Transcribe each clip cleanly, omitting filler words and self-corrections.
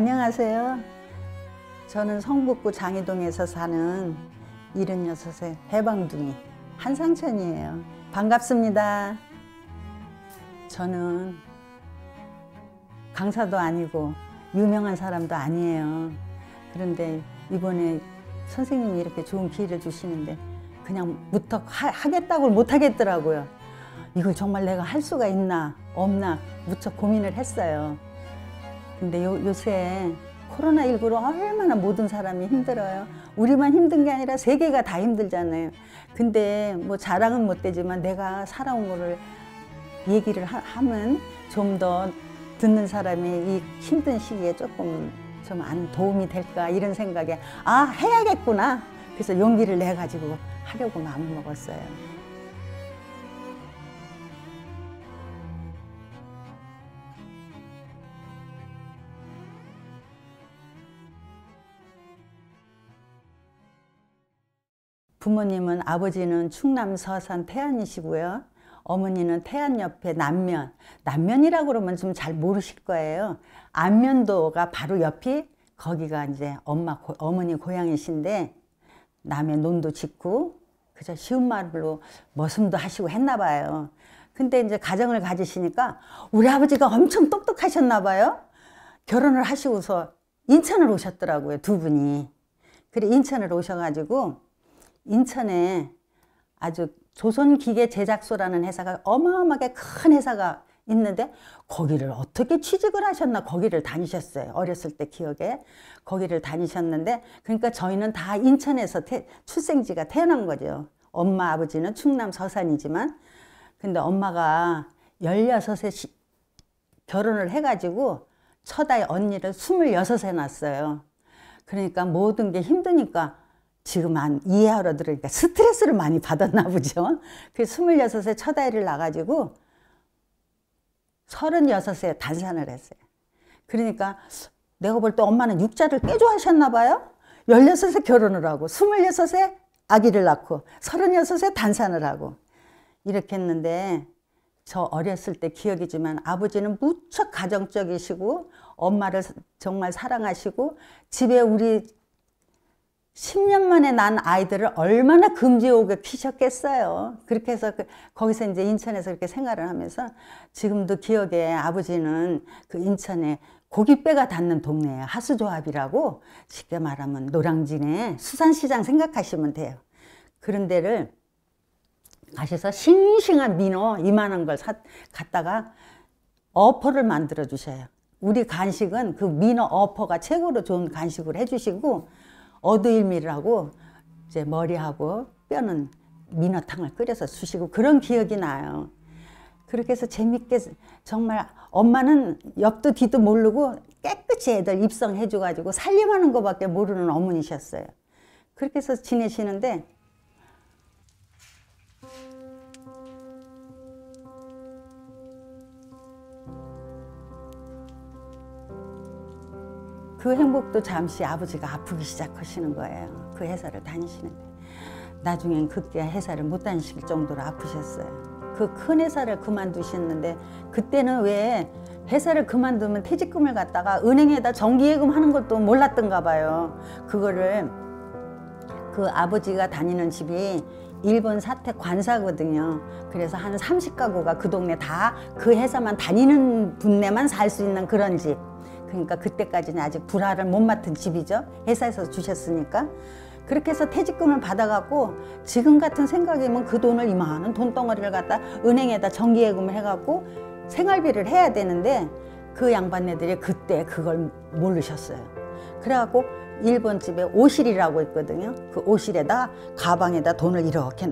안녕하세요. 저는 성북구 장이동에서 사는 76세 해방둥이 한상천이에요. 반갑습니다. 저는 강사도 아니고 유명한 사람도 아니에요. 그런데 이번에 선생님이 이렇게 좋은 기회를 주시는데 그냥 무턱 하겠다고 못 하겠더라고요. 이걸 정말 내가 할 수가 있나 없나 무척 고민을 했어요. 근데 요새 코로나19로 얼마나 모든 사람이 힘들어요. 우리만 힘든 게 아니라 세계가 다 힘들잖아요. 근데 뭐 자랑은 못 되지만 내가 살아온 거를 얘기를 하면 좀 더 듣는 사람이 이 힘든 시기에 조금 좀 안 도움이 될까 이런 생각에 해야겠구나. 그래서 용기를 내 가지고 하려고 마음을 먹었어요. 부모님은 아버지는 충남 서산 태안이시고요. 어머니는 태안 옆에 남면. 남면이라고 그러면 좀 잘 모르실 거예요. 안면도가 바로 옆이 거기가 이제 어머니 고향이신데 남해 논도 짓고 그저 쉬운 말로 머슴도 하시고 했나 봐요. 근데 이제 가정을 가지시니까 우리 아버지가 엄청 똑똑하셨나 봐요. 결혼을 하시고서 인천을 오셨더라고요, 두 분이. 그래 인천을 오셔가지고 인천에 아주 조선기계제작소라는 회사가 어마어마하게 큰 회사가 있는데 거기를 어떻게 취직을 하셨나 거기를 다니셨어요. 어렸을 때 기억에 거기를 다니셨는데 그러니까 저희는 다 인천에서 출생지가 태어난 거죠. 엄마 아버지는 충남 서산이지만 근데 엄마가 16에 결혼을 해가지고 첫 아이 언니를 26에 낳았어요. 그러니까 모든 게 힘드니까 지금 이해하러 들으니까 스트레스를 많이 받았나 보죠. 그래서 26에 첫 아이를 낳아가지고 36에 단산을 했어요. 그러니까 내가 볼 때 엄마는 육자를 꽤 좋아하셨나 봐요. 16에 결혼을 하고 26에 아기를 낳고 36에 단산을 하고 이렇게 했는데 저 어렸을 때 기억이지만 아버지는 무척 가정적이시고 엄마를 정말 사랑하시고 집에 우리 10년 만에 난 아이들을 얼마나 금지옥에 키셨겠어요. 그렇게 해서 거기서 이제 인천에서 그렇게 생활을 하면서 지금도 기억에 아버지는 그 인천에 고깃배가 닿는 동네예요. 하수조합이라고 쉽게 말하면 노량진에 수산시장 생각하시면 돼요. 그런 데를 가셔서 싱싱한 민어 이만한 걸 갖다가 어퍼를 만들어 주셔요. 우리 간식은 그 민어 어퍼가 최고로 좋은 간식을 해주시고 어두일미라고 이제 머리하고 뼈는 민어탕을 끓여서 주시고 그런 기억이 나요. 그렇게 해서 재밌게 정말 엄마는 옆도 뒤도 모르고 깨끗이 애들 입성해 줘가지고 살림하는 것밖에 모르는 어머니셨어요. 그렇게 해서 지내시는데 그 행복도 잠시 아버지가 아프기 시작하시는 거예요. 그 회사를 다니시는데 나중엔 그때 회사를 못 다니실 정도로 아프셨어요. 그 큰 회사를 그만두셨는데 그때는 왜 회사를 그만두면 퇴직금을 갖다가 은행에다 정기예금 하는 것도 몰랐던가 봐요. 그거를 그 아버지가 다니는 집이 일본 사택 관사거든요. 그래서 한 30가구가 그 동네 다 그 회사만 다니는 분네만 살 수 있는 그런 집. 그러니까 그때까지는 아직 불화를 못 맡은 집이죠. 회사에서 주셨으니까. 그렇게 해서 퇴직금을 받아갖고 지금 같은 생각이면 그 돈을 이만한 돈덩어리를 갖다 은행에다 정기예금을 해갖고 생활비를 해야 되는데 그 양반네들이 그때 그걸 모르셨어요. 그래갖고 일본 집에 오실이라고 있거든요. 그 오실에다 가방에다 돈을 이렇게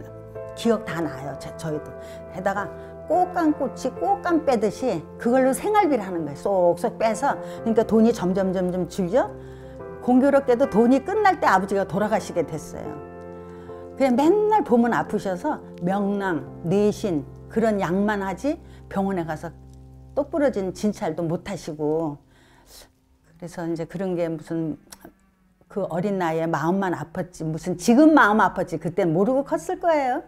기억 다 나요. 저희도. 해다가 꽃감꽃이 꽃감 빼듯이 그걸로 생활비를 하는 거예요. 쏙쏙 빼서. 그러니까 돈이 점점 줄죠. 공교롭게도 돈이 끝날 때 아버지가 돌아가시게 됐어요. 그냥 맨날 보면 아프셔서 명랑, 내신 그런 약만 하지 병원에 가서 똑부러진 진찰도 못 하시고 그래서 이제 그런 게 무슨 그 어린 나이에 마음만 아팠지 무슨 지금 마음 아팠지 그땐 모르고 컸을 거예요.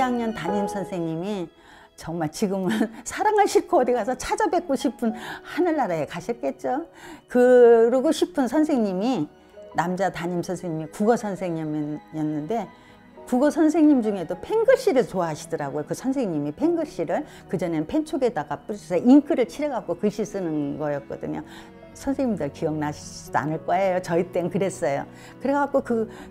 2학년 담임 선생님이 정말 지금은 사랑을 싣고 어디 가서 찾아뵙고 싶은 하늘나라에 가셨겠죠. 그러고 싶은 선생님이 남자 담임 선생님이 국어 선생님이었는데 국어 선생님 중에도 펜글씨를 좋아하시더라고요. 그 선생님이 펜글씨를 그전에는 펜촉에다가 뿌려서 잉크를 칠해갖고 글씨 쓰는 거였거든요. 선생님들 기억나시지도 않을 거예요. 저희 땐 그랬어요. 그래갖고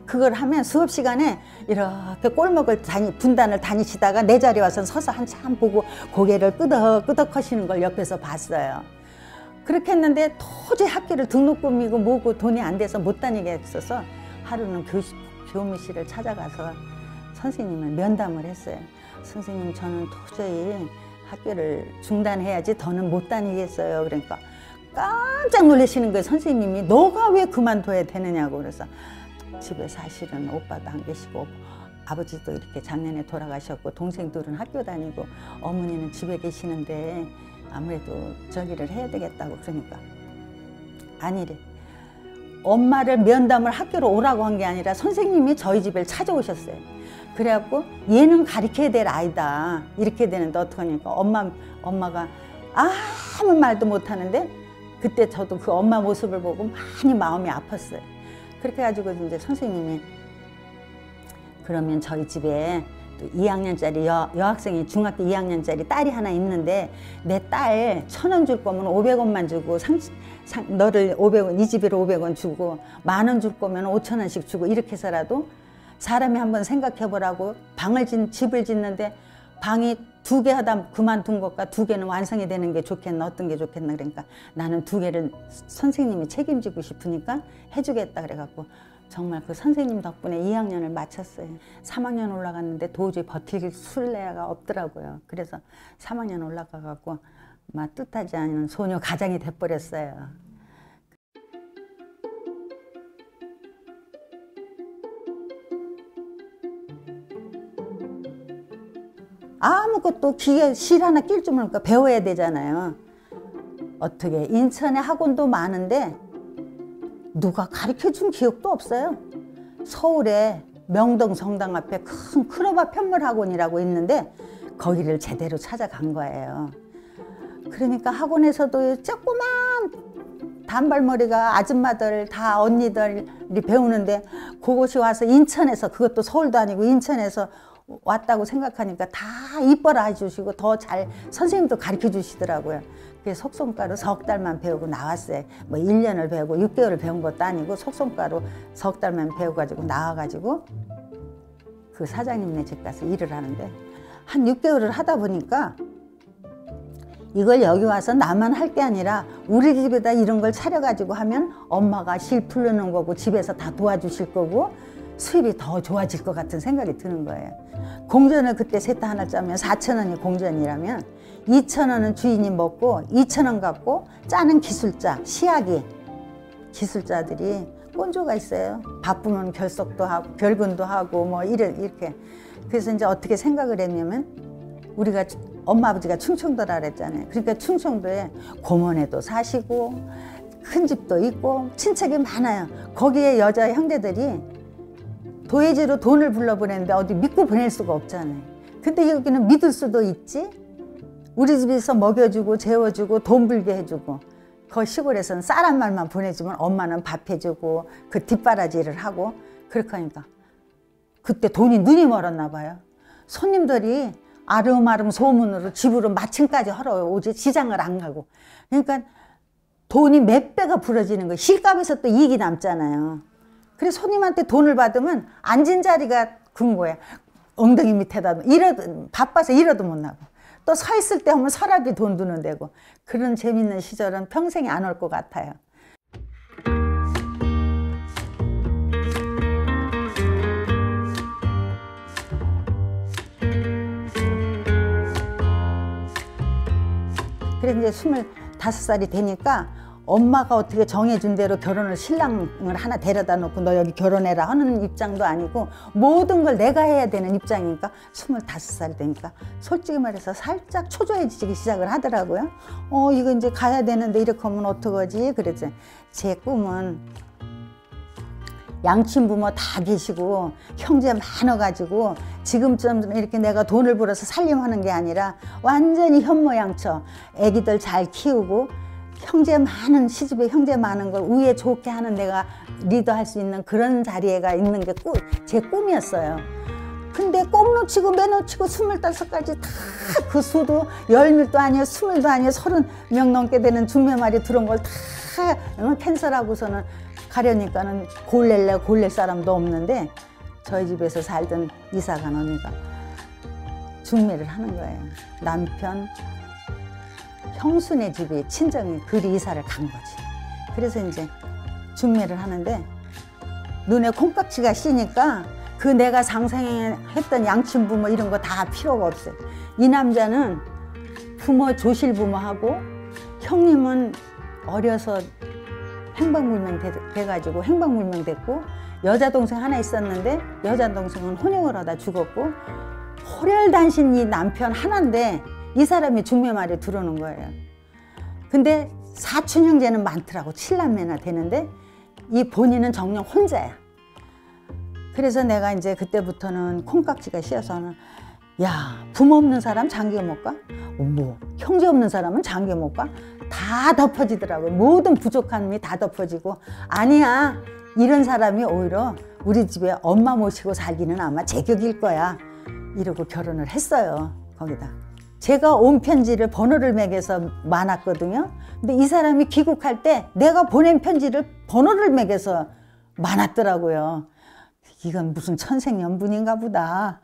그걸 하면 수업 시간에 이렇게 꼴목을 분단을 다니시다가 내 자리에 와서 서서 한참 보고 고개를 끄덕끄덕 하시는 걸 옆에서 봤어요. 그렇게 했는데 도저히 학교를 등록금이고 뭐고 돈이 안 돼서 못 다니게 했어서 하루는 교무실을 찾아가서 선생님을 면담을 했어요. 선생님, 저는 도저히 학교를 중단해야지 더는 못 다니겠어요. 그러니까 깜짝 놀라시는 거예요. 선생님이 너가 왜 그만둬야 되느냐고. 그래서 집에 사실은 오빠도 안 계시고 아버지도 이렇게 작년에 돌아가셨고 동생들은 학교 다니고 어머니는 집에 계시는데 아무래도 저기를 해야 되겠다고. 그러니까 아니래. 엄마를 면담을 학교로 오라고 한 게 아니라 선생님이 저희 집에 찾아오셨어요. 그래갖고 얘는 가르쳐야 될 아이다. 이렇게 되는데 어떡하니까 엄마가 아무 말도 못하는데 그때 저도 그 엄마 모습을 보고 많이 마음이 아팠어요. 그렇게 해가지고 이제 선생님이 그러면 저희 집에 또 2학년짜리 여학생이 중학교 2학년짜리 딸이 하나 있는데 내 딸 1,000원 줄 거면 500원만 주고 너를 500원, 이 집에로 500원 주고 10,000원 줄 거면 5,000원씩 주고 이렇게 해서라도 사람이 한번 생각해 보라고 집을 짓는데 방이 2개 하다 그만둔 것과 2개는 완성이 되는 게 좋겠나 어떤 게 좋겠나. 그러니까 나는 2개를 선생님이 책임지고 싶으니까 해주겠다 그래갖고 정말 그 선생님 덕분에 2학년을 마쳤어요. 3학년 올라갔는데 도저히 버틸 술래가 없더라고요. 그래서 3학년 올라가갖고 막 뜻하지 않은 소녀 가장이 돼버렸어요. 아무것도 실 하나 낄 줄 모르니까 배워야 되잖아요. 어떻게 인천에 학원도 많은데 누가 가르쳐준 기억도 없어요. 서울에 명동 성당 앞에 큰 클로바 편물학원이라고 있는데 거기를 제대로 찾아간 거예요. 그러니까 학원에서도 조그만 단발머리가 아줌마들 다 언니들이 배우는데 그곳이 와서 인천에서 그것도 서울도 아니고 인천에서 왔다고 생각하니까 다 이뻐라 해주시고 더 잘 선생님도 가르쳐 주시더라고요. 그래서 속성가루 석 달만 배우고 나왔어요. 뭐 1년을 배우고 6개월을 배운 것도 아니고 속성가루 석 달만 배워가지고 나와가지고 그 사장님네 집 가서 일을 하는데 한 6개월을 하다 보니까 이걸 여기 와서 나만 할 게 아니라 우리 집에다 이런 걸 차려가지고 하면 엄마가 실 풀르는 거고 집에서 다 도와주실 거고 수입이 더 좋아질 것 같은 생각이 드는 거예요. 공전을 그때 세트 하나 짜면 4,000원이 공전이라면 2,000원은 주인이 먹고 2,000원 갖고 짜는 기술자, 시학이 기술자들이 꼰조가 있어요. 바쁘면 결석도 하고 결근도 하고 뭐 이렇게. 그래서 이제 어떻게 생각을 했냐면 우리가 엄마 아버지가 충청도라 그랬잖아요. 그러니까 충청도에 고모네도 사시고 큰 집도 있고 친척이 많아요. 거기에 여자 형제들이 도예지로 돈을 불러보냈는데 어디 믿고 보낼 수가 없잖아요. 근데 여기는 믿을 수도 있지. 우리 집에서 먹여주고 재워주고 돈 벌게 해주고 그 시골에서는 쌀한 말만 보내주면 엄마는 밥 해주고 그 뒷바라지를 하고 그렇게 하니까 그때 돈이 눈이 멀었나 봐요. 손님들이 아름아름 소문으로 집으로 마침까지 하러 오지 시장을 안 가고. 그러니까 돈이 몇 배가 부러지는 거예요. 실값에서 또 이익이 남잖아요. 그래서 손님한테 돈을 받으면 앉은 자리가 금고야. 엉덩이 밑에다 바빠서 일어도 못 나고 또 서 있을 때 하면 서랍이 돈 두는 데고 그런 재밌는 시절은 평생에 안 올 것 같아요. 그래서 이제 25살이 되니까 엄마가 어떻게 정해준 대로 결혼을 신랑을 하나 데려다 놓고 너 여기 결혼해라 하는 입장도 아니고 모든 걸 내가 해야 되는 입장이니까 25살이 되니까 솔직히 말해서 살짝 초조해지기 시작을 하더라고요. 이거 이제 가야 되는데 이렇게 하면 어떡하지? 그래서 제 꿈은 양친부모 다 계시고 형제 많아가지고 지금쯤 이렇게 내가 돈을 벌어서 살림하는 게 아니라 완전히 현모양처 애기들 잘 키우고 형제 많은, 시집에 형제 많은 걸 우애 좋게 하는 내가 리더할 수 있는 그런 자리에가 있는 게 제 꿈이었어요. 근데 꼭 놓치고 매 놓치고 25까지 다 그 수도 10명도 아니에요, 20도 아니에요, 30명 넘게 되는 중매말이 들어온 걸 다 캔슬하고서는 가려니까는 골낼 사람도 없는데 저희 집에서 살던 이사간 언니가 중매를 하는 거예요. 남편 형수네 집이 친정이 그리 이사를 간 거지. 그래서 이제 중매를 하는데 눈에 콩깍지가 씌니까 그 내가 상상했던 양친부모 뭐 이런 거 다 필요가 없어요. 이 남자는 부모 조실부모하고 형님은 어려서 행방불명 돼가지고 행방불명 됐고 여자 동생 하나 있었는데 여자 동생은 혼용을 하다 죽었고 호렬단신 이 남편 하나인데 이 사람이 중매말에 들어오는 거예요. 근데 사촌 형제는 많더라고. 7남매나 되는데 이 본인은 정녕 혼자야. 그래서 내가 이제 그때부터는 콩깍지가 씌어서는 야, 부모 없는 사람 장기 못 가? 뭐 형제 없는 사람은 장기 못 가? 다 덮어지더라고요. 모든 부족함이 다 덮어지고 아니야, 이런 사람이 오히려 우리 집에 엄마 모시고 살기는 아마 제격일 거야 이러고 결혼을 했어요. 거기다 제가 온 편지를 번호를 매겨서 많았거든요. 근데 이 사람이 귀국할 때 내가 보낸 편지를 번호를 매겨서 많았더라고요. 이건 무슨 천생연분인가 보다.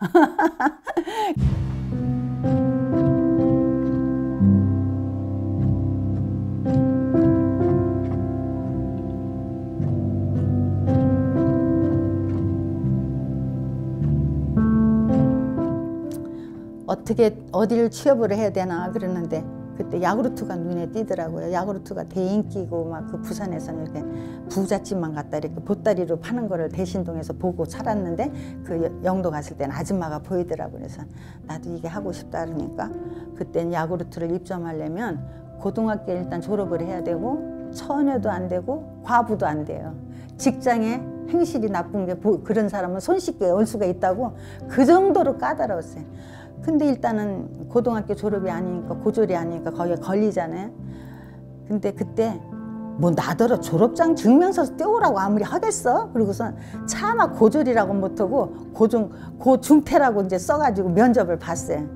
어떻게 어디를 취업을 해야 되나 그러는데 그때 야구르트가 눈에 띄더라고요. 야구르트가 대인기고 막 그 부산에서는 이렇게 부잣집만 갖다 이렇게 보따리로 파는 거를 대신동에서 보고 살았는데 그 영도 갔을 때는 아줌마가 보이더라고요. 그래서 나도 이게 하고 싶다 그러니까 그땐 야구르트를 입점하려면 고등학교 일단 졸업을 해야 되고 처녀도 안 되고 과부도 안 돼요. 직장에 행실이 나쁜 게 그런 사람은 손쉽게 올 수가 있다고 그 정도로 까다로웠어요. 근데 일단은 고등학교 졸업이 아니니까 고졸이 아니니까 거기에 걸리잖아요. 근데 그때 뭐 나더러 졸업장 증명서 떼오라고 아무리 하겠어? 그리고서 차마 고졸이라고 못하고 고중퇴라고 이제 써가지고 면접을 봤어요.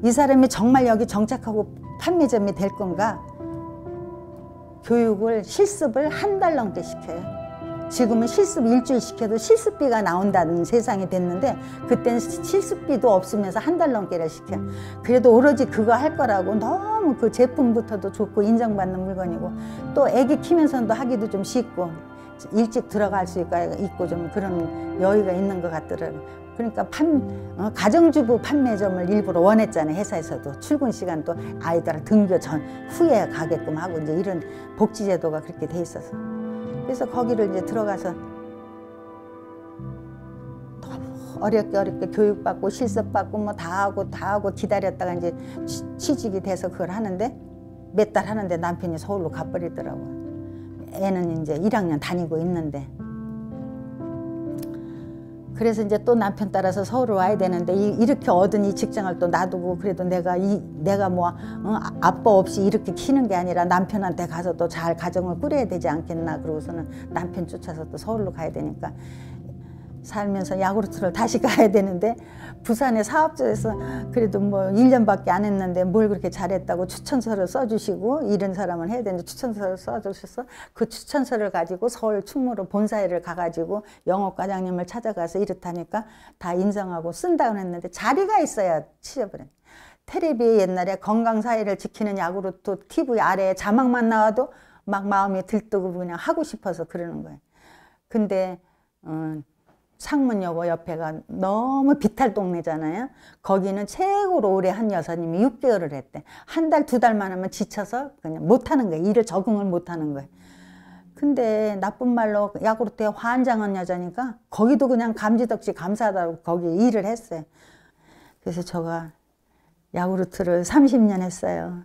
이 사람이 정말 여기 정착하고 판매점이 될 건가? 교육을 실습을 한 달 넘게 시켜요. 지금은 실습 일주일 시켜도 실습비가 나온다는 세상이 됐는데 그때는 실습비도 없으면서 한 달 넘게를 시켜. 그래도 오로지 그거 할 거라고 너무 그 제품부터도 좋고 인정받는 물건이고 또 애기 키면서도 하기도 좀 쉽고 일찍 들어갈 수 있고 좀 그런 여유가 있는 것 같더라고요. 그러니까 가정주부 판매점을 일부러 원했잖아요. 회사에서도 출근 시간도 아이들 등교 전 후에 가게끔 하고 이제 이런 복지제도가 그렇게 돼 있어서. 그래서 거기를 이제 들어가서 너무 어렵게 교육받고 실습받고 뭐 다 하고 기다렸다가 이제 취직이 돼서 그걸 하는데 몇 달 하는데 남편이 서울로 가버리더라고요. 애는 이제 1학년 다니고 있는데. 그래서 이제 또 남편 따라서 서울을 와야 되는데 이렇게 얻은 이 직장을 또 놔두고 그래도 내가 뭐 아빠 없이 이렇게 키는 게 아니라 남편한테 가서 또 잘 가정을 꾸려야 되지 않겠나. 그러고서는 남편 쫓아서 또 서울로 가야 되니까 살면서 야구르트를 다시 가야 되는데 부산의 사업소에서 그래도 뭐 1년밖에 안 했는데 뭘 그렇게 잘했다고 추천서를 써주시고 이런 사람은 해야 되는데 추천서를 써주셔서 그 추천서를 가지고 서울 충무로 본사를 가가지고 영업과장님을 찾아가서 이렇다니까 다 인정하고 쓴다고 했는데 자리가 있어야 취업을 했어요. 텔레비에 옛날에 건강사회를 지키는 야구르트 TV 아래에 자막만 나와도 막 마음이 들뜨고 그냥 하고 싶어서 그러는 거예요. 근데 상문여고 옆에가 너무 비탈 동네잖아요. 거기는 최고로 오래 한 여사님이 6개월을 했대. 한 달, 2달만 하면 지쳐서 그냥 못하는 거예요. 일을 적응을 못하는 거예요. 근데 나쁜 말로 야구르트에 환장한 여자니까 거기도 그냥 감지덕지 감사하다고 거기 일을 했어요. 그래서 제가 야구르트를 30년 했어요.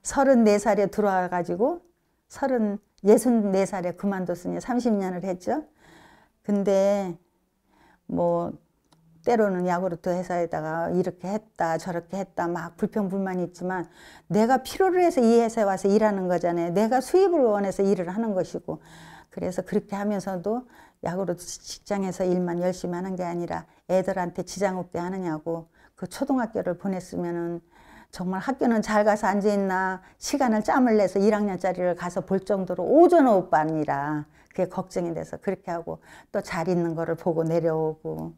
34살에 들어와가지고 64살에 그만뒀으니 30년을 했죠. 근데 뭐 때로는 야구르트 회사에다가 이렇게 했다 저렇게 했다 막 불평불만이 있지만 내가 필요로 해서 이 회사에 와서 일하는 거잖아요. 내가 수입을 원해서 일을 하는 것이고, 그래서 그렇게 하면서도 야구르트 직장에서 일만 열심히 하는 게 아니라 애들한테 지장 없게 하느냐고, 그 초등학교를 보냈으면은 정말 학교는 잘 가서 앉아있나 시간을 짬을 내서 1학년짜리를 가서 볼 정도로 오전 오후 반이라 그게 걱정이 돼서 그렇게 하고, 또 잘 있는 거를 보고 내려오고.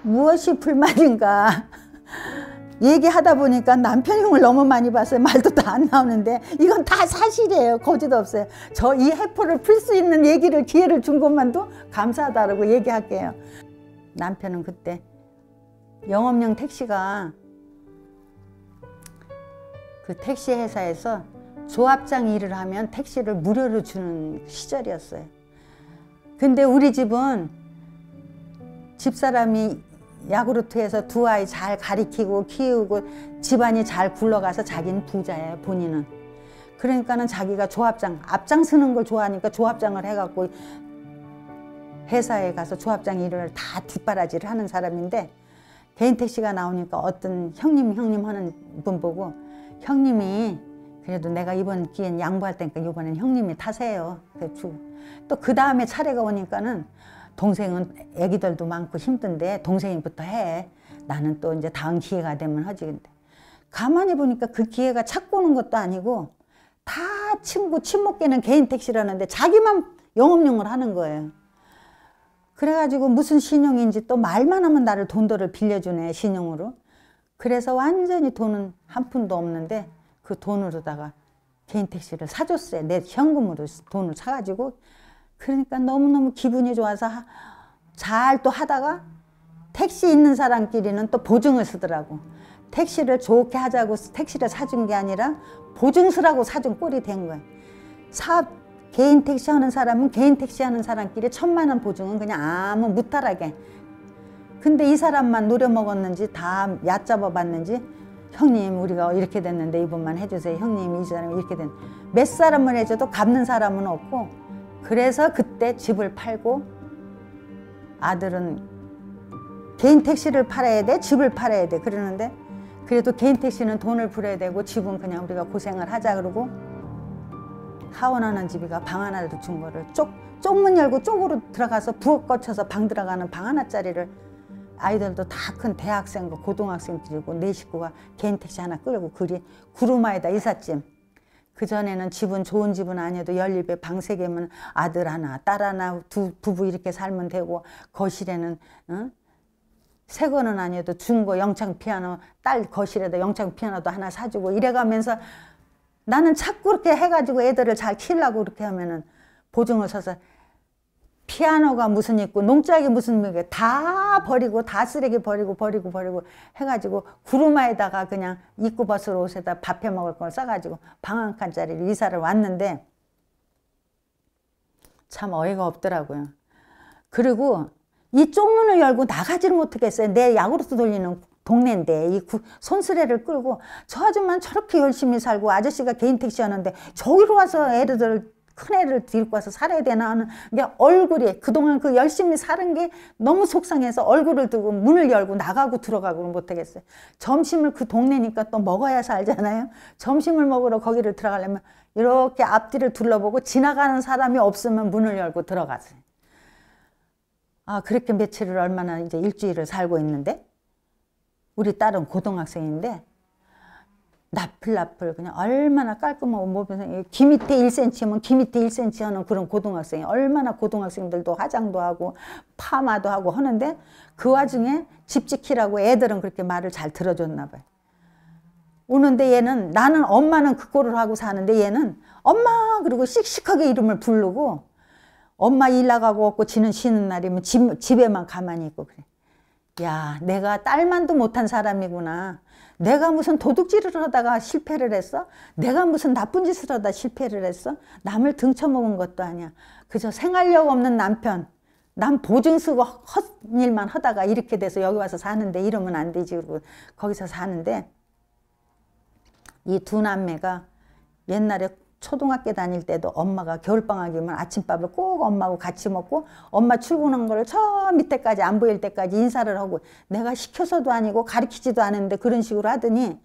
무엇이 불만인가 얘기하다 보니까 남편 흉을 너무 많이 봤어요. 말도 다 안 나오는데 이건 다 사실이에요. 거짓 없어요. 저 이 해포를 풀 수 있는 얘기를 기회를 준 것만도 감사하다고 얘기할게요. 남편은 그때 영업용 택시가 그 택시 회사에서 조합장 일을 하면 택시를 무료로 주는 시절이었어요. 근데 우리 집은 집사람이 야구르트에서 두 아이 잘 가리키고 키우고 집안이 잘 굴러가서 자기는 부자예요, 본인은. 그러니까는 자기가 조합장, 앞장서는 걸 좋아하니까 조합장을 해갖고 회사에 가서 조합장 일을 다 뒷바라지를 하는 사람인데, 개인 택시가 나오니까 어떤 형님 하는 분 보고, 형님이 그래도 내가 이번 기회는 양보할 테니까 이번엔 형님이 타세요. 또 그 다음에 차례가 오니까는 동생은 애기들도 많고 힘든데 동생이부터 해. 나는 또 이제 다음 기회가 되면 하지. 근데 가만히 보니까 그 기회가 찾고 오는 것도 아니고 다 친목계는 개인 택시라는데 자기만 영업용을 하는 거예요. 그래가지고 무슨 신용인지 또 말만 하면 나를 돈들을 빌려주네, 신용으로. 그래서 완전히 돈은 한 푼도 없는데 그 돈으로다가 개인 택시를 사줬어요. 내 현금으로 돈을 사가지고. 그러니까 너무너무 기분이 좋아서 잘 또 하다가 택시 있는 사람끼리는 또 보증을 쓰더라고. 택시를 좋게 하자고 택시를 사준 게 아니라 보증 쓰라고 사준 꼴이 된 거야. 개인 택시 하는 사람은 개인 택시 하는 사람끼리 1000만 원 보증은 그냥 아무 무탈하게. 근데 이 사람만 노려먹었는지 다 얕잡아 봤는지, 형님 우리가 이렇게 됐는데 이번만 해주세요. 형님 이 사람이 이렇게 됐는데 몇 사람을 해줘도 갚는 사람은 없고, 그래서 그때 집을 팔고, 아들은 개인 택시를 팔아야 돼, 집을 팔아야 돼 그러는데, 그래도 개인 택시는 돈을 풀어야 되고 집은 그냥 우리가 고생을 하자 그러고, 하원하는 집이가 방 하나를 준 거를 쪽문 열고 쪽으로 들어가서 부엌 거쳐서 방 들어가는 방 하나짜리를, 아이들도 다 큰 대학생과 고등학생들이고 네 식구가 개인 택시 하나 끌고 구루마에다 이삿짐. 그전에는 집은 좋은 집은 아니어도 연립에 방 3개면 아들 하나 딸 하나 두 부부 이렇게 살면 되고, 거실에는 새 거는 아니어도 중고 영창 피아노, 딸 거실에다 영창 피아노도 하나 사주고 이래가면서, 나는 자꾸 그렇게 해가지고 애들을 잘 키우려고 그렇게 하면은 보증을 서서 피아노가 무슨 있고 농작이 무슨 있고 다 버리고 다 쓰레기 버리고 해가지고 구루마에다가 그냥 입고 벗을 옷에다 밥 해 먹을 걸 싸가지고 방 한 칸짜리를 이사를 왔는데 참 어이가 없더라고요. 그리고 이 쪽문을 열고 나가지를 못하겠어요. 내 야구르트 돌리는 동네인데 이 손수레를 끌고 저 아줌마는 저렇게 열심히 살고 아저씨가 개인 택시 하는데 저기로 와서 큰 애를 데리고 와서 살아야 되나 하는 게, 얼굴이 그동안 그 열심히 사는 게 너무 속상해서 얼굴을 두고 문을 열고 나가고 들어가고는 못하겠어요. 점심을 그 동네니까 또 먹어야 살잖아요. 점심을 먹으러 거기를 들어가려면 이렇게 앞뒤를 둘러보고 지나가는 사람이 없으면 문을 열고 들어가세요. 아, 그렇게 며칠을 얼마나 이제 일주일을 살고 있는데, 우리 딸은 고등학생인데 나풀나풀 그냥 얼마나 깔끔하고 몸에서 귀 밑에 1cm면 귀 밑에 1cm 하는 그런 고등학생이, 얼마나 고등학생들도 화장도 하고 파마도 하고 하는데 그 와중에 집 지키라고 애들은 그렇게 말을 잘 들어줬나 봐요. 오는데 얘는, 나는 엄마는 그 꼴을 하고 사는데 얘는 엄마 그리고 씩씩하게 이름을 부르고, 엄마 일 나가고 없고 지는 쉬는 날이면 집에만 가만히 있고 그래. 야, 내가 딸만도 못한 사람이구나. 내가 무슨 도둑질을 하다가 실패를 했어? 내가 무슨 나쁜 짓을 하다 실패를 했어? 남을 등쳐먹은 것도 아니야. 그저 생활력 없는 남편, 난 보증 쓰고 헛일만 하다가 이렇게 돼서 여기 와서 사는데 이러면 안 되지. 그러고 거기서 사는데 이 두 남매가 옛날에 초등학교 다닐 때도 엄마가 겨울방학이면 아침밥을 꼭 엄마하고 같이 먹고 엄마 출근한 걸 저 밑에까지 안 보일 때까지 인사를 하고 내가 시켜서도 아니고 가르치지도 않았는데 그런 식으로 하더니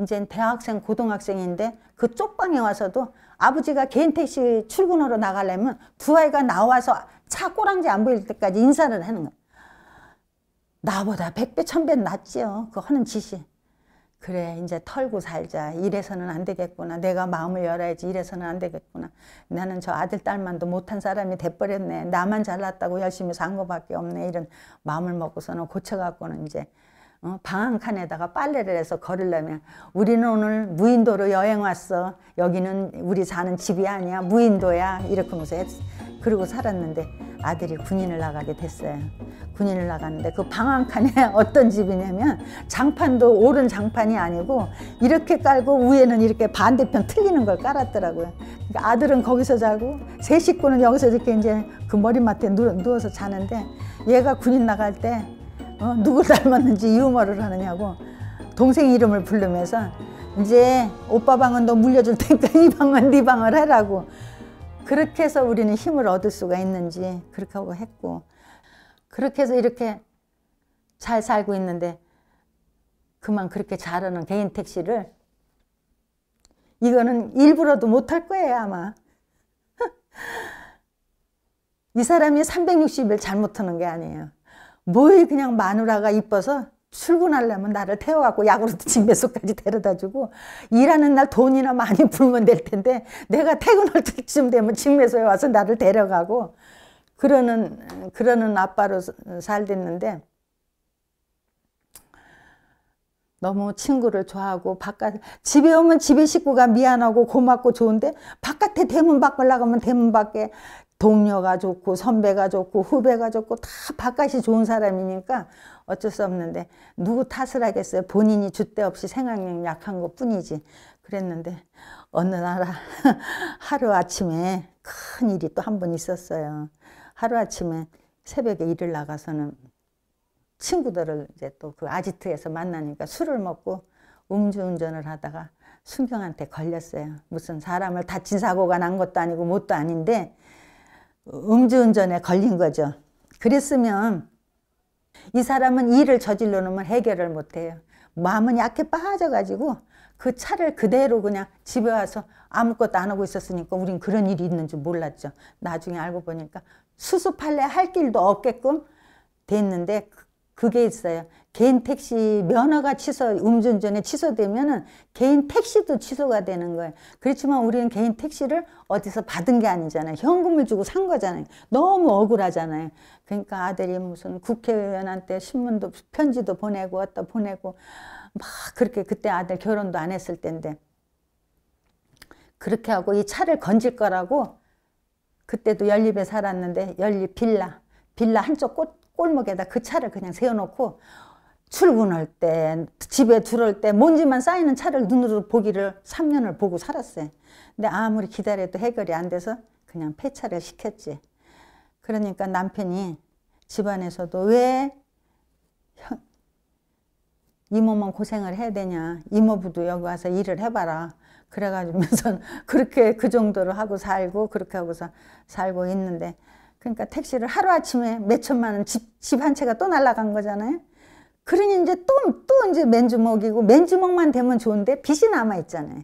이제 대학생 고등학생인데 그 쪽방에 와서도 아버지가 개인 택시 출근하러 나가려면 두 아이가 나와서 차 꼬랑지 안 보일 때까지 인사를 하는 거야. 나보다 100배 1000배 낫지요. 그 하는 짓이. 그래 이제 털고 살자. 이래서는 안 되겠구나. 내가 마음을 열어야지. 이래서는 안 되겠구나. 나는 저 아들 딸만도 못한 사람이 돼버렸네. 나만 잘났다고 열심히 산 거밖에 없네. 이런 마음을 먹고서는 고쳐갖고는 이제 방 한 칸에다가 빨래를 해서 걸으려면 우리는 오늘 무인도로 여행 왔어. 여기는 우리 사는 집이 아니야. 무인도야. 이렇게 하면서 그러고 살았는데 아들이 군인을 나가게 됐어요. 군인을 나갔는데 그 방 한 칸에 어떤 집이냐면 장판도 옳은 장판이 아니고 이렇게 깔고 위에는 이렇게 반대편 틀리는 걸 깔았더라고요. 그러니까 아들은 거기서 자고 세 식구는 여기서 이렇게 이제 그 머리맡에 누워서 자는데 얘가 군인 나갈 때 누굴 닮았는지 유머를 하느냐고 동생 이름을 부르면서 이제 오빠 방은 너 물려줄 테니까 이 방은 네 방을 해라고. 그렇게 해서 우리는 힘을 얻을 수가 있는지 그렇게 하고 했고 그렇게 해서 이렇게 잘 살고 있는데 그만 그렇게 잘하는 개인 택시를 이거는 일부러도 못할 거예요 아마. 이 사람이 360일 잘못하는 게 아니에요. 뭐에 그냥 마누라가 이뻐서 출근하려면 나를 태워갖고 야구르트 집에서까지 데려다주고 일하는 날 돈이나 많이 벌면 될 텐데 내가 퇴근할 때쯤 되면 집에서에 와서 나를 데려가고 그러는 아빠로 살됐는데 너무 친구를 좋아하고 집에 오면 집에 식구가 미안하고 고맙고 좋은데 바깥에 대문 밖을 나가면 대문 밖에 동료가 좋고 선배가 좋고 후배가 좋고 다 바깥이 좋은 사람이니까 어쩔 수 없는데 누구 탓을 하겠어요. 본인이 줏대 없이 생각력 약한 것 뿐이지. 그랬는데 어느 날 하루아침에 큰 일이 또 한 번 있었어요. 하루아침에 새벽에 일을 나가서는 친구들을 이제 또 그 아지트에서 만나니까 술을 먹고 음주운전을 하다가 순경한테 걸렸어요. 무슨 사람을 다친 사고가 난 것도 아니고 뭣도 아닌데 음주운전에 걸린 거죠. 그랬으면 이 사람은 일을 저질러 놓으면 해결을 못해요. 마음은 약해 빠져가지고 그 차를 그대로 그냥 집에 와서 아무것도 안 하고 있었으니까 우린 그런 일이 있는 줄 몰랐죠. 나중에 알고 보니까 수습할래 할 길도 없게끔 됐는데 그게 있어요. 개인 택시 면허가 음주운전에 취소되면은 개인 택시도 취소가 되는 거예요. 그렇지만 우리는 개인 택시를 어디서 받은 게 아니잖아요. 현금을 주고 산 거잖아요. 너무 억울하잖아요. 그러니까 아들이 무슨 국회의원한테 신문도 편지도 보내고 왔다 보내고 막 그렇게 그때 아들 결혼도 안 했을 때인데 그렇게 하고 이 차를 건질 거라고 그때도 연립에 살았는데 연립 빌라 한쪽 골목에다 그 차를 그냥 세워놓고 출근할 때 집에 들어올 때 먼지만 쌓이는 차를 눈으로 보기를 3년을 보고 살았어요. 근데 아무리 기다려도 해결이 안 돼서 그냥 폐차를 시켰지. 그러니까 남편이 집안에서도 왜 이모만 고생을 해야 되냐. 이모부도 여기 와서 일을 해봐라. 그래가지고서 그렇게 그 정도로 하고 살고 그렇게 하고서 살고 있는데 그러니까 택시를 하루아침에 몇천만 원 집 한 채가 또 날아간 거잖아요. 그러니 이제 또 이제 맨주먹이고 맨주먹만 되면 좋은데 빚이 남아있잖아요.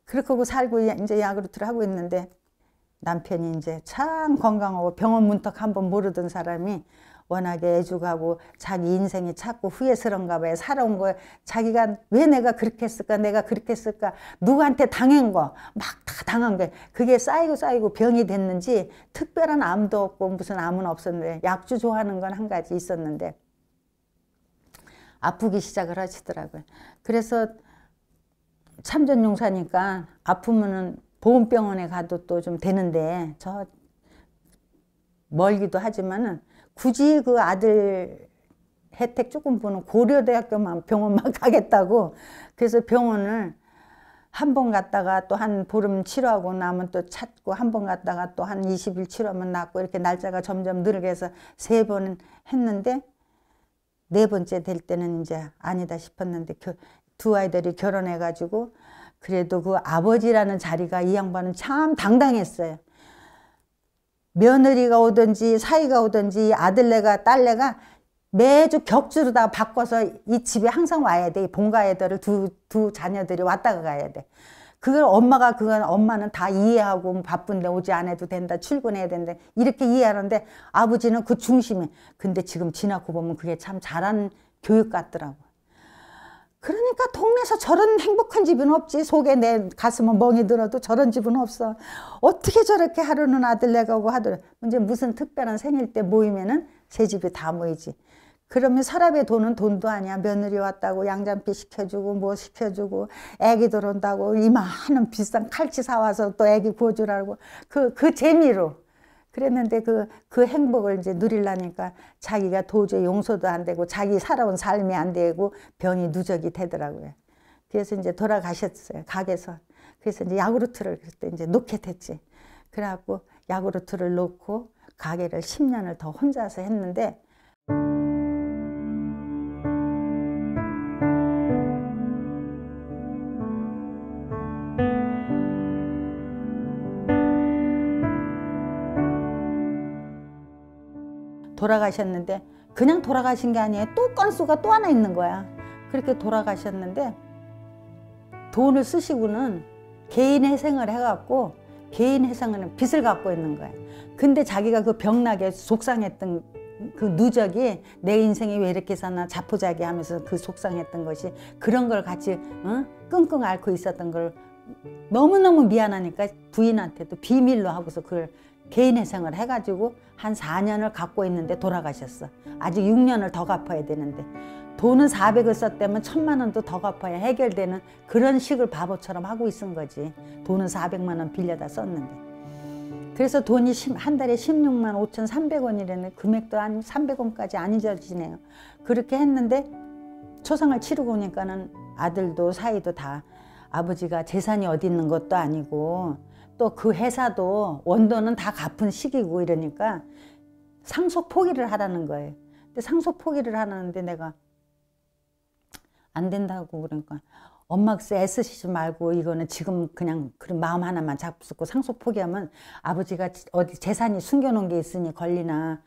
그렇게 하고 살고 이제 야구르트를 하고 있는데 남편이 이제 참 건강하고 병원 문턱 한번 모르던 사람이 워낙에 애주가고 자기 인생이 자꾸 후회스러운가 봐요. 살아온 거에 자기가 왜 내가 그렇게 했을까 내가 그렇게 했을까 누구한테 당한 거 막 다 당한 게 그게 쌓이고 병이 됐는지 특별한 암도 없고 무슨 암은 없었는데 약주 좋아하는 건 한 가지 있었는데 아프기 시작을 하시더라고요. 그래서 참전용사니까 아프면은 보험병원에 가도 또 좀 되는데 저 멀기도 하지만은 굳이 그 아들 혜택 조금 보는 고려대학교만 병원만 가겠다고 그래서 병원을 한 번 갔다가 또 한 보름 치료하고 나면 또 찾고, 한 번 갔다가 또 한 20일 치료하면 낫고, 이렇게 날짜가 점점 늘게 해서 3번 했는데, 4번째 될 때는 이제 아니다 싶었는데, 두 아이들이 결혼해가지고, 그래도 그 아버지라는 자리가 이 양반은 참 당당했어요. 며느리가 오든지 사위가 오든지 아들네가 딸네가 매주 격주로 다 바꿔서 이 집에 항상 와야 돼. 본가 애들을 두 자녀들이 왔다가 가야 돼. 그걸 엄마는 다 이해하고 바쁜데 오지 않아도 된다. 출근해야 된다. 이렇게 이해하는데 아버지는 그 중심에. 근데 지금 지나고 보면 그게 참 잘한 교육 같더라고. 그러니까 동네에서 저런 행복한 집은 없지. 속에 내 가슴은 멍이 들어도 저런 집은 없어. 어떻게 저렇게 하루는 아들네 가고 하더라. 이제 무슨 특별한 생일 때 모이면은 새 집에 다 모이지. 그러면 서랍에 돈은 돈도 아니야. 며느리 왔다고 양장피 시켜주고 뭐 시켜주고 애기들 온다고 이만한 비싼 칼치 사와서 또 애기 구워주라고 그 재미로 그랬는데 그 행복을 이제 누리려니까 자기가 도저히 용서도 안 되고 자기 살아온 삶이 안 되고 병이 누적이 되더라고요. 그래서 이제 돌아가셨어요. 가게에서. 그래서 이제 야구르트를 그때 이제 놓게 됐지. 그래갖고 야구르트를 놓고 가게를 10년을 더 혼자서 했는데 돌아가셨는데 그냥 돌아가신 게 아니에요. 또 건수가 또 하나 있는 거야. 그렇게 돌아가셨는데 돈을 쓰시고는 개인 회생을 해갖고 개인 회생은 빚을 갖고 있는 거야. 근데 자기가 그 병나게 속상했던 그 누적이 내 인생이 왜 이렇게 사나 자포자기 하면서 그 속상했던 것이 그런 걸 같이 끙끙 앓고 있었던 걸 너무너무 미안하니까 부인한테도 비밀로 하고서 그걸 개인 회생을 해가지고 한 4년을 갖고 있는데 돌아가셨어. 아직 6년을 더 갚아야 되는데 돈은 400을 썼다면 1000만 원도 더 갚아야 해결되는 그런 식을 바보처럼 하고 있은 거지. 돈은 400만 원 빌려다 썼는데. 그래서 돈이 한 달에 16만 5,300원이라는 금액도 한 300원까지 안 잊어지네요. 그렇게 했는데 초상을 치르고 오니까는 아들도 사이도 다 아버지가 재산이 어디 있는 것도 아니고 또 그 회사도 원돈은 다 갚은 시기고 이러니까 상속 포기를 하라는 거예요. 근데 상속 포기를 하라는데 내가 안 된다고 그러니까 엄마 글쎄 애쓰시지 말고 이거는 지금 그냥 그런 마음 하나만 잡수고 상속 포기하면 아버지가 어디 재산이 숨겨놓은 게 있으니 걸리나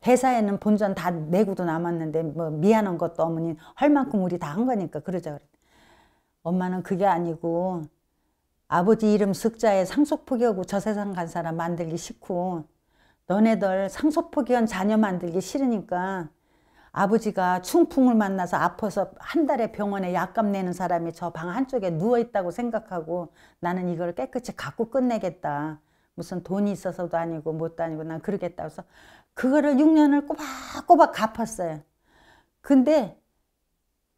회사에는 본전 다 내고도 남았는데 뭐 미안한 것도 어머니 할 만큼 우리 다 한 거니까 그러자 그래. 엄마는 그게 아니고 아버지 이름 습자에 상속 포기하고 저 세상 간 사람 만들기 싫고 너네들 상속 포기한 자녀 만들기 싫으니까 아버지가 충풍을 만나서 아파서 한 달에 병원에 약값 내는 사람이 저 방 한쪽에 누워있다고 생각하고 나는 이걸 깨끗이 갖고 끝내겠다. 무슨 돈이 있어서도 아니고 뭣도 아니고 난 그러겠다. 그래서 그거를 6년을 꼬박꼬박 갚았어요. 근데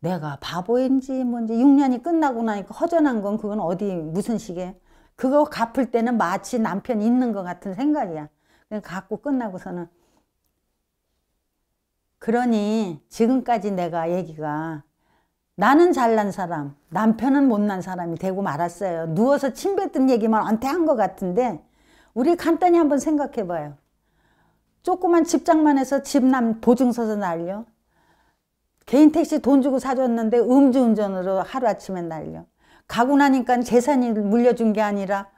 내가 바보인지 뭔지 6년이 끝나고 나니까 허전한 건 그건 어디 무슨 식이에요? 그거 갚을 때는 마치 남편이 있는 것 같은 생각이야. 그냥 갚고 끝나고서는 그러니 지금까지 내가 얘기가 나는 잘난 사람, 남편은 못난 사람이 되고 말았어요. 누워서 침 뱉은 얘기만 안태한 것 같은데 우리 간단히 한번 생각해 봐요. 조그만 집장만 해서 집남 보증서서 날려. 개인 택시 돈 주고 사줬는데 음주운전으로 하루아침에 날려. 가고 나니까 재산이 물려준 게 아니라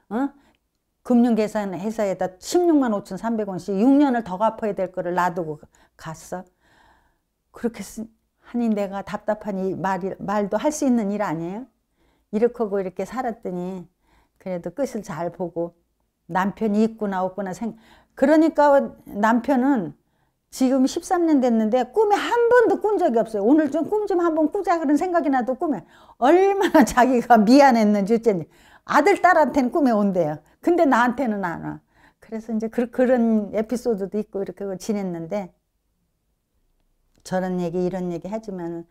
금융계산 회사에다 16만 5,300원씩 6년을 더 갚아야 될 거를 놔두고 갔어. 그렇게 하니 내가 답답하니 말도 할 수 있는 일 아니에요? 이렇게 하고 이렇게 살았더니 그래도 끝을 잘 보고 남편이 있구나 없구나 그러니까 남편은 지금 13년 됐는데 꿈에 한 번도 꾼 적이 없어요. 오늘 좀 꿈 좀 한번 꾸자 그런 생각이 나도 꿈에 얼마나 자기가 미안했는지 어쩐지 아들 딸한테는 꿈에 온대요. 근데 나한테는 안 와. 그래서 이제 그런 에피소드도 있고 이렇게 지냈는데 저런 얘기 이런 얘기 하지만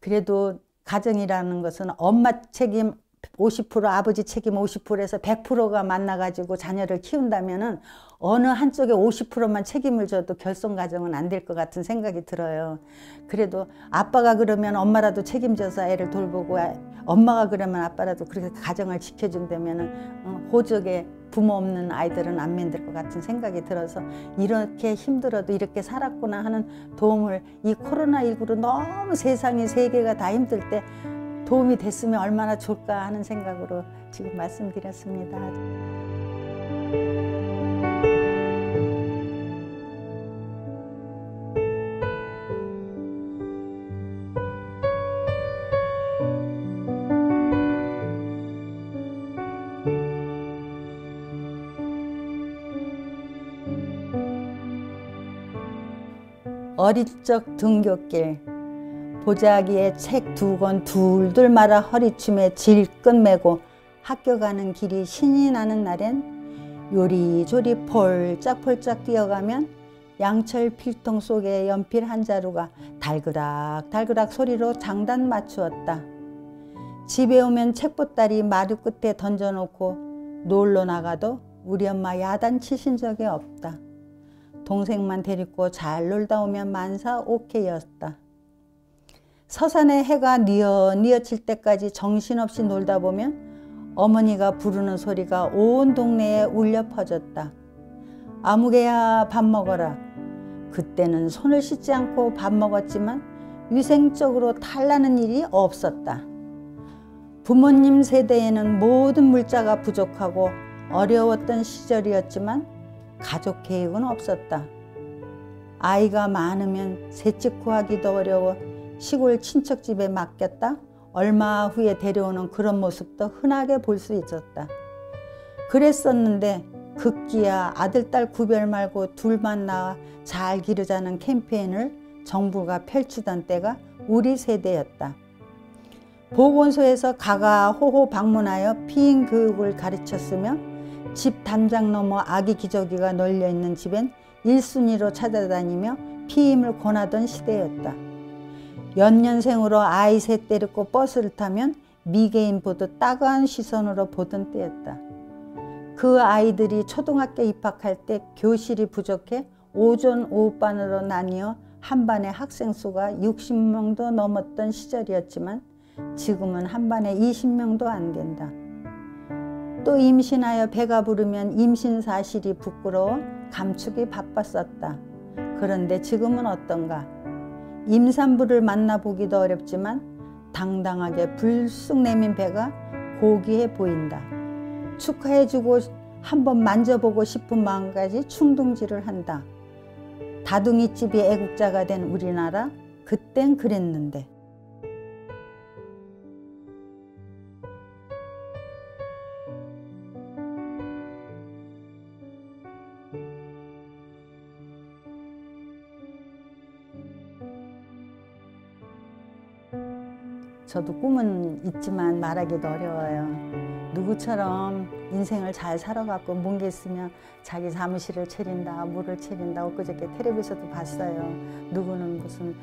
그래도 가정이라는 것은 엄마 책임 50% 아버지 책임 50%에서 100%가 만나가지고 자녀를 키운다면은 어느 한쪽에 50%만 책임을 져도 결손 가정은 안 될 것 같은 생각이 들어요. 그래도 아빠가 그러면 엄마라도 책임져서 애를 돌보고, 엄마가 그러면 아빠라도 그렇게 가정을 지켜준다면은 호적에 부모 없는 아이들은 안 만들 것 같은 생각이 들어서, 이렇게 힘들어도 이렇게 살았구나 하는 도움을, 이 코로나19로 너무 세상이 세계가 다 힘들 때 도움이 됐으면 얼마나 좋을까 하는 생각으로 지금 말씀드렸습니다. 어릴 적 등굣길, 보자기에 책 2권 둘둘 말아 허리춤에 질끈 매고 학교 가는 길이 신이 나는 날엔 요리조리 폴짝폴짝 뛰어가면 양철 필통 속에 연필 한 자루가 달그락 달그락 소리로 장단 맞추었다. 집에 오면 책보따리 마루 끝에 던져놓고 놀러 나가도 우리 엄마 야단치신 적이 없다. 동생만 데리고 잘 놀다 오면 만사 오케이였다. 서산에 해가 뉘어칠 때까지 정신없이 놀다 보면 어머니가 부르는 소리가 온 동네에 울려 퍼졌다. 아무개야 밥 먹어라. 그때는 손을 씻지 않고 밥 먹었지만 위생적으로 탈나는 일이 없었다. 부모님 세대에는 모든 물자가 부족하고 어려웠던 시절이었지만 가족 계획은 없었다. 아이가 많으면 새집 구하기도 어려워 시골 친척집에 맡겼다 얼마 후에 데려오는 그런 모습도 흔하게 볼 수 있었다. 그랬었는데 급기야 아들, 딸 구별 말고 둘만 낳아 잘 기르자는 캠페인을 정부가 펼치던 때가 우리 세대였다. 보건소에서 가가호호 방문하여 피임 교육을 가르쳤으며 집 담장 넘어 아기 기저귀가 널려있는 집엔 1순위로 찾아다니며 피임을 권하던 시대였다. 연년생으로 아이 셋 데리고 버스를 타면 미개인 보듯 따가운 시선으로 보던 때였다. 그 아이들이 초등학교 입학할 때 교실이 부족해 오전 오후반으로 나뉘어 한 반의 학생 수가 60명도 넘었던 시절이었지만 지금은 한 반에 20명도 안 된다. 또 임신하여 배가 부르면 임신 사실이 부끄러워 감추기 바빴었다. 그런데 지금은 어떤가? 임산부를 만나보기도 어렵지만 당당하게 불쑥 내민 배가 고귀해 보인다. 축하해주고 한번 만져보고 싶은 마음까지 충동질을 한다. 다둥이집이 애국자가 된 우리나라, 그땐 그랬는데. 저도 꿈은 있지만 말하기도 어려워요. 누구처럼 인생을 잘 살아갖고 뭔 게 있으면 자기 사무실을 차린다, 뭐를 차린다. 엊그저께 텔레비에서도 봤어요. 누구는 무슨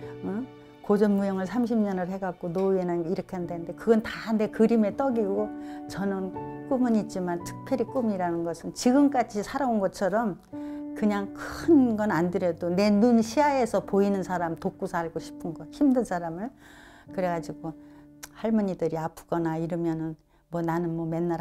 고전무용을 30년을 해갖고 노예는 이렇게 한다는데 그건 다 내 그림의 떡이고, 저는 꿈은 있지만 특별히 꿈이라는 것은 지금까지 살아온 것처럼 그냥 큰 건 안 들여도 내 눈 시야에서 보이는 사람 돕고 살고 싶은 거, 힘든 사람을. 그래가지고 할머니들이 아프거나 이러면은 뭐 나는 뭐 맨날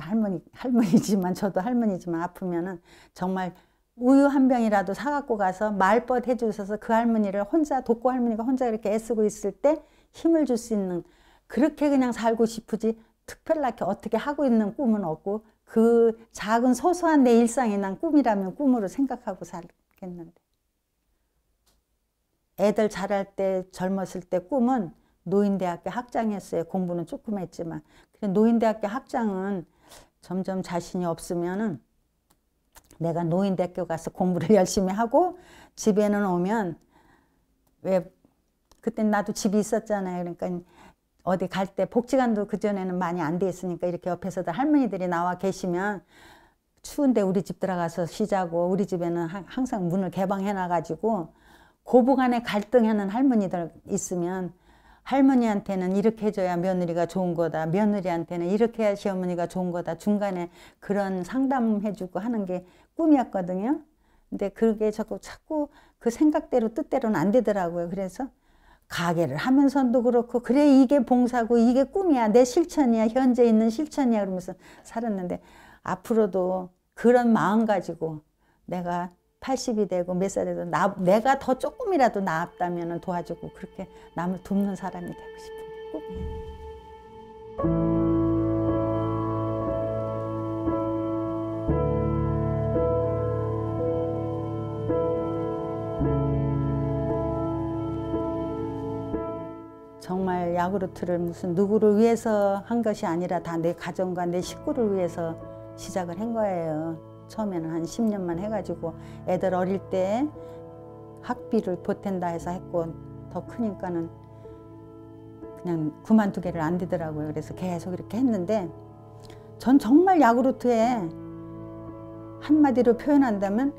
할머니지만 저도 할머니지만 아프면은 정말 우유 한 병이라도 사갖고 가서 말벗 해주셔서 그 할머니를 혼자 돕고, 할머니가 혼자 이렇게 애쓰고 있을 때 힘을 줄 수 있는, 그렇게 그냥 살고 싶으지 특별하게 어떻게 하고 있는 꿈은 없고, 그 작은 소소한 내 일상이 난 꿈이라면 꿈으로 생각하고 살겠는데, 애들 자랄 때 젊었을 때 꿈은 노인대학교 학장이었어요. 공부는 조금 했지만. 노인대학교 학장은 점점 자신이 없으면은 내가 노인대학교 가서 공부를 열심히 하고 집에는 오면, 왜 그땐 나도 집이 있었잖아요. 그러니까 어디 갈 때 복지관도 그전에는 많이 안 돼 있으니까 이렇게 옆에서도 할머니들이 나와 계시면 추운데 우리 집 들어가서 쉬자고, 우리 집에는 항상 문을 개방해 놔가지고 고부간에 갈등하는 할머니들 있으면 할머니한테는 이렇게 해줘야 며느리가 좋은 거다. 며느리한테는 이렇게 해야 시어머니가 좋은 거다. 중간에 그런 상담해주고 하는 게 꿈이었거든요. 근데 그게 자꾸 그 생각대로 뜻대로는 안 되더라고요. 그래서 가게를 하면서도 그렇고 그래 이게 봉사고 이게 꿈이야. 내 실천이야. 현재 있는 실천이야. 그러면서 살았는데 앞으로도 그런 마음 가지고 내가 80이 되고 몇 살 돼도 내가 더 조금이라도 나았다면 도와주고 그렇게 남을 돕는 사람이 되고 싶은 꿈이에요. 정말 야구르트를 무슨 누구를 위해서 한 것이 아니라 다 내 가정과 내 식구를 위해서 시작을 한 거예요. 처음에는 한 10년만 해가지고 애들 어릴 때 학비를 보탠다 해서 했고 더 크니까는 그냥 그만두기를 안 되더라고요. 그래서 계속 이렇게 했는데 전 정말 야구르트에 한마디로 표현한다면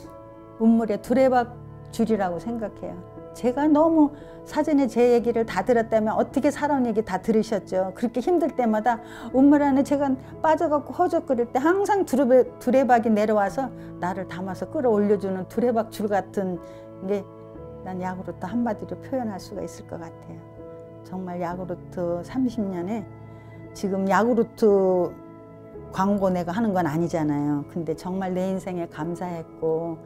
운물의 두레박 줄이라고 생각해요. 제가 너무 사전에 제 얘기를 다 들었다면 어떻게 살아온 얘기 다 들으셨죠. 그렇게 힘들 때마다 운물 안에 제가 빠져갖고 허적거릴 때 항상 두레박이 내려와서 나를 담아서 끌어올려주는 두레박 줄 같은 게 난 야구르트 한마디로 표현할 수가 있을 것 같아요. 정말 야구르트 30년에 지금 야구르트 광고 내가 하는 건 아니잖아요. 근데 정말 내 인생에 감사했고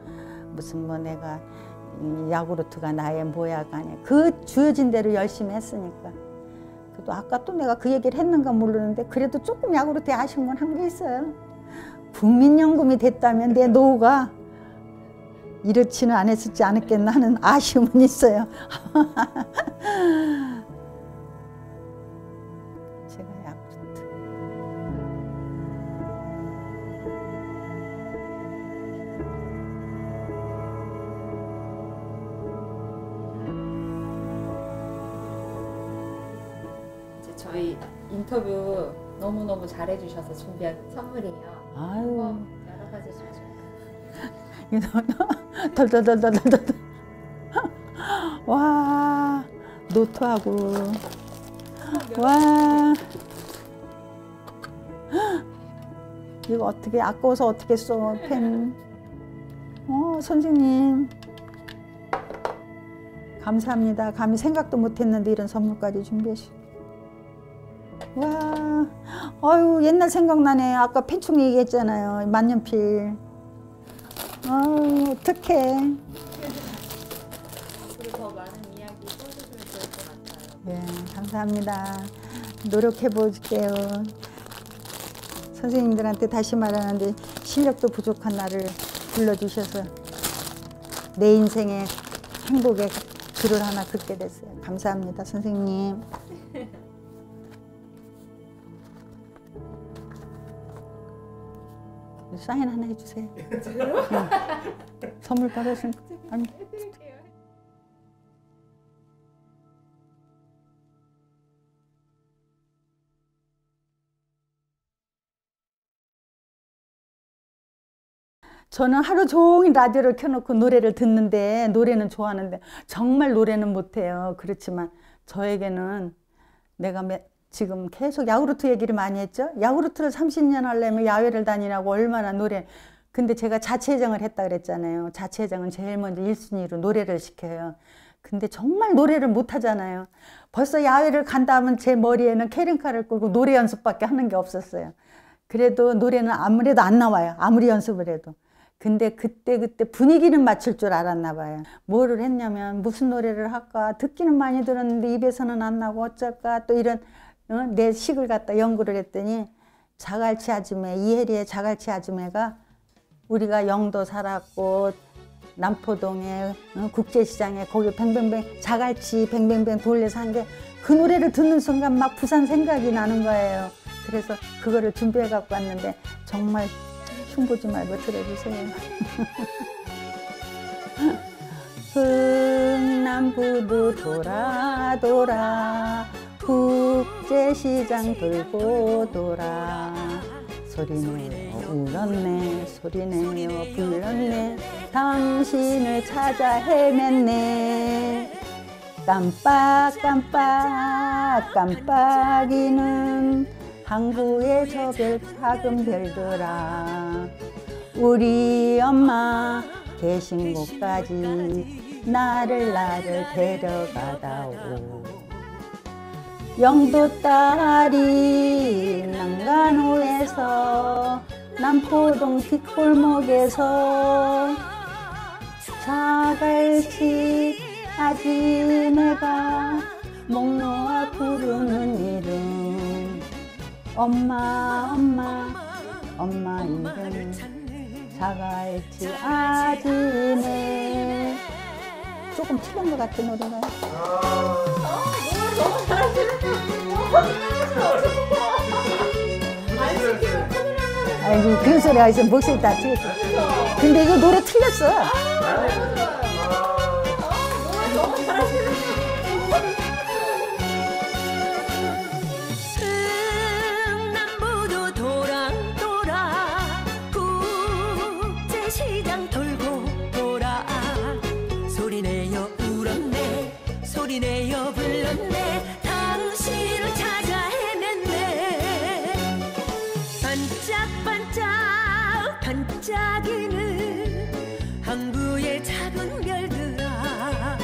무슨 뭐 내가 야구르트가 나의 뭐야가 아니야. 그 주어진 대로 열심히 했으니까. 그래도 아까 또 내가 그 얘기를 했는가 모르는데 그래도 조금 야구르트에 아쉬운 건 한 게 있어요. 국민연금이 됐다면 내 노후가 이렇지는 않았지 않았겠나 하는 아쉬움은 있어요. 제가 야구르트. 저희 인터뷰 너무너무 잘해주셔서 준비한 선물이에요. 아유. 여러 가지 주시고. 덜덜덜덜덜. 와, 노트하고. 와. 이거 어떻게, 아까워서 어떻게 써, 펜. 선생님. 감사합니다. 감히 생각도 못 했는데 이런 선물까지 준비하시고. 와, 아유, 옛날 생각나네. 아까 펜충 얘기했잖아요. 만년필. 아유, 어떡해. 앞으로 더 많은 이야기 써주시면 좋을 것 같아요. 네, 감사합니다. 노력해 볼게요. 선생님들한테 다시 말하는데 실력도 부족한 나를 불러주셔서 내 인생의 행복의 글을 하나 긋게 됐어요. 감사합니다, 선생님. 사인 하나 해주세요. 네. 선물 받았으니까. 아니. 저는 하루 종일 라디오를 켜놓고 노래를 듣는데 노래는 좋아하는데 정말 노래는 못해요. 그렇지만 저에게는 내가 지금 계속 야구르트 얘기를 많이 했죠. 야구르트를 30년 하려면 야외를 다니라고 얼마나 노래. 근데 제가 자체회장을 했다 그랬잖아요. 자체회장은 제일 먼저 1순위로 노래를 시켜요. 근데 정말 노래를 못하잖아요. 벌써 야외를 간다 하면 제 머리에는 캐링카를 끌고 노래 연습밖에 하는 게 없었어요. 그래도 노래는 아무래도 안 나와요. 아무리 연습을 해도. 근데 그때 분위기는 맞출 줄 알았나 봐요. 뭐를 했냐면 무슨 노래를 할까. 듣기는 많이 들었는데 입에서는 안 나고 어쩔까. 또 이런 내 식을 갖다 연구를 했더니 자갈치 아줌매, 이혜리의 자갈치 아줌매가 우리가 영도 살았고 남포동에 국제시장에 거기 뱅뱅뱅 자갈치 뱅뱅뱅 돌려서 한 게 그 노래를 듣는 순간 막 부산 생각이 나는 거예요. 그래서 그거를 준비해 갖고 왔는데 정말 흉보지 말고 들어주세요. 흥남부두 돌아 돌아 국제시장 돌고 돌아 소리내요 울었네 소리내요 불렀네 당신을 찾아 헤맸네 깜빡깜빡 깜빡이는 항구의 저 별 작은 별들아 우리 엄마 계신 곳까지 나를 데려가다오 영도 딸이 난간호에서 남포동 뒷골목에서 자갈치 아지매가 목 놓아 부르는 이름 엄마 이름 자갈치 아지매 조금 틀린 것 같은 노래가 너무 잘하시는데 아이고 그런 소리가 있으면 목소리 다 틀렸어 근데 이거 노래 틀렸어 너무 잘하시는데 흥남부도 도랑도랑 국제시장 돌고 돌아 소리내어 울었네 소리내어 불렀네 당신을 찾아 헤맸네 반짝반짝 반짝이는 항구의 작은 별들아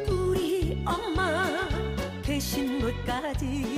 우리 엄마 계신 곳까지